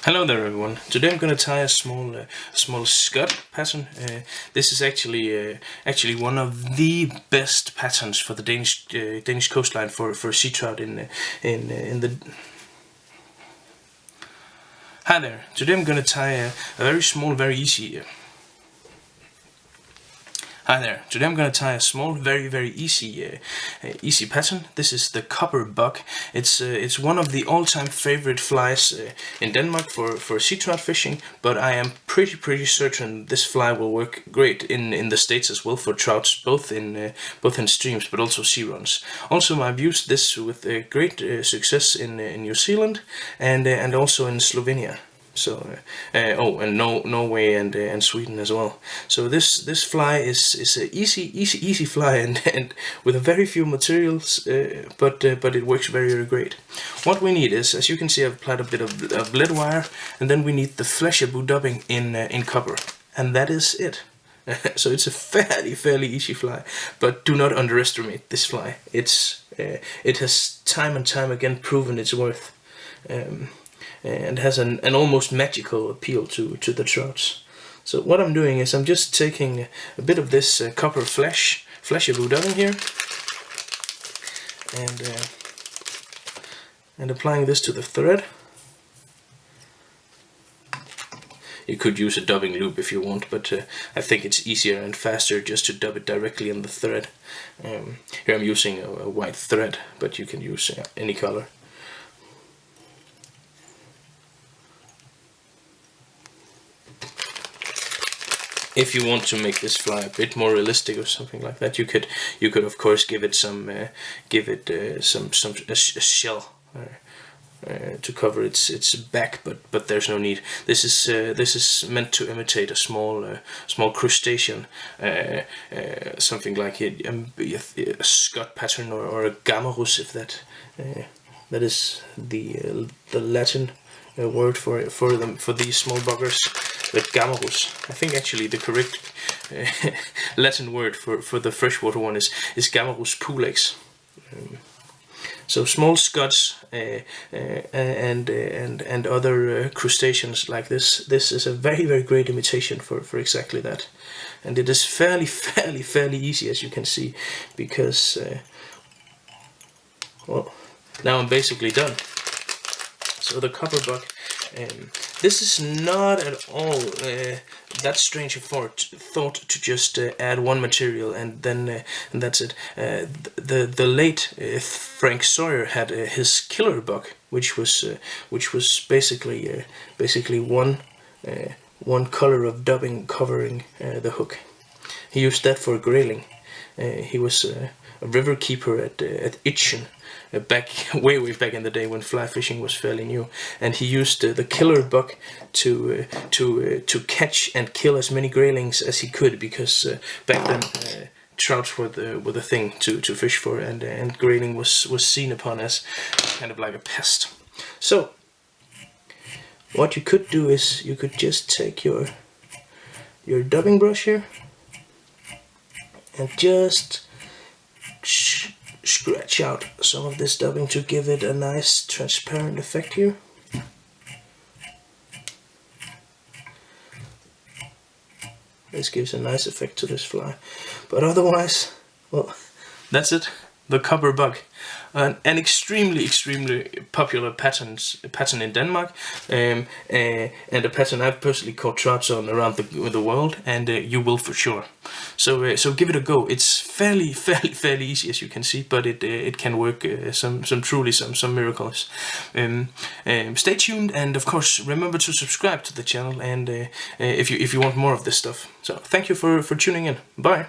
Hello there everyone. Today I'm going to tie a small scud pattern. This is actually one of the best patterns for the Danish coastline for sea trout in the. Hi there. Today I'm going to tie a very small, very easy. Hi there. Today I'm going to tie a small, very easy pattern. This is the copper bug. It's one of the all-time favorite flies in Denmark for sea trout fishing, but I am pretty certain this fly will work great in the States as well for trouts, both in streams but also sea runs. Also, I've used this with great success in New Zealand and also in Slovenia. So, and Norway and Sweden as well. So this fly is an easy fly and with very few materials, but it works very great. What we need is, as you can see, I've applied a bit of lead wire, and then we need the Fleischerboot dubbing in copper, and that is it. So it's a fairly easy fly, but do not underestimate this fly. It has time and time again proven its worth. And has an almost magical appeal to the trouts. So what I'm doing is I'm just taking a bit of this copper Fleischerboot dubbing here, and applying this to the thread. You could use a dubbing loop if you want, but I think it's easier and faster just to dub it directly on the thread. Here I'm using a white thread, but you can use any color. If you want to make this fly a bit more realistic or something like that, you could of course give it a shell to cover its back, but there's no need. This is meant to imitate a small crustacean, something like a scud pattern or a gammarus, if that is the Latin word for these small buggers. With gammarus. I think actually the correct Latin word for the freshwater one is gammarus pulex. So small scuds and other crustaceans like this. This is a very great imitation for exactly that, and it is fairly easy, as you can see, because well, now I'm basically done. So the copper bug. This is not at all that strange a thought to just add one material and then and that's it. The late Frank Sawyer had his killer bug, which was basically one color of dubbing covering the hook. He used that for grayling. He was a river keeper at Itchen. Way back in the day when fly fishing was fairly new, and he used the killer bug to catch and kill as many graylings as he could, because back then trouts were the thing to fish for, and grayling was seen upon as kind of like a pest. So what you could do is you could just take your dubbing brush here and just scratch out some of this dubbing to give it a nice transparent effect here. This gives a nice effect to this fly, but otherwise, well, that's it. The copper bug, an extremely popular pattern in Denmark, and a pattern I've personally caught trouts on around the world, and you will for sure. So give it a go. It's fairly easy, as you can see, but it can work some miracles. Stay tuned, and of course remember to subscribe to the channel, and if you want more of this stuff. So thank you for tuning in. Bye.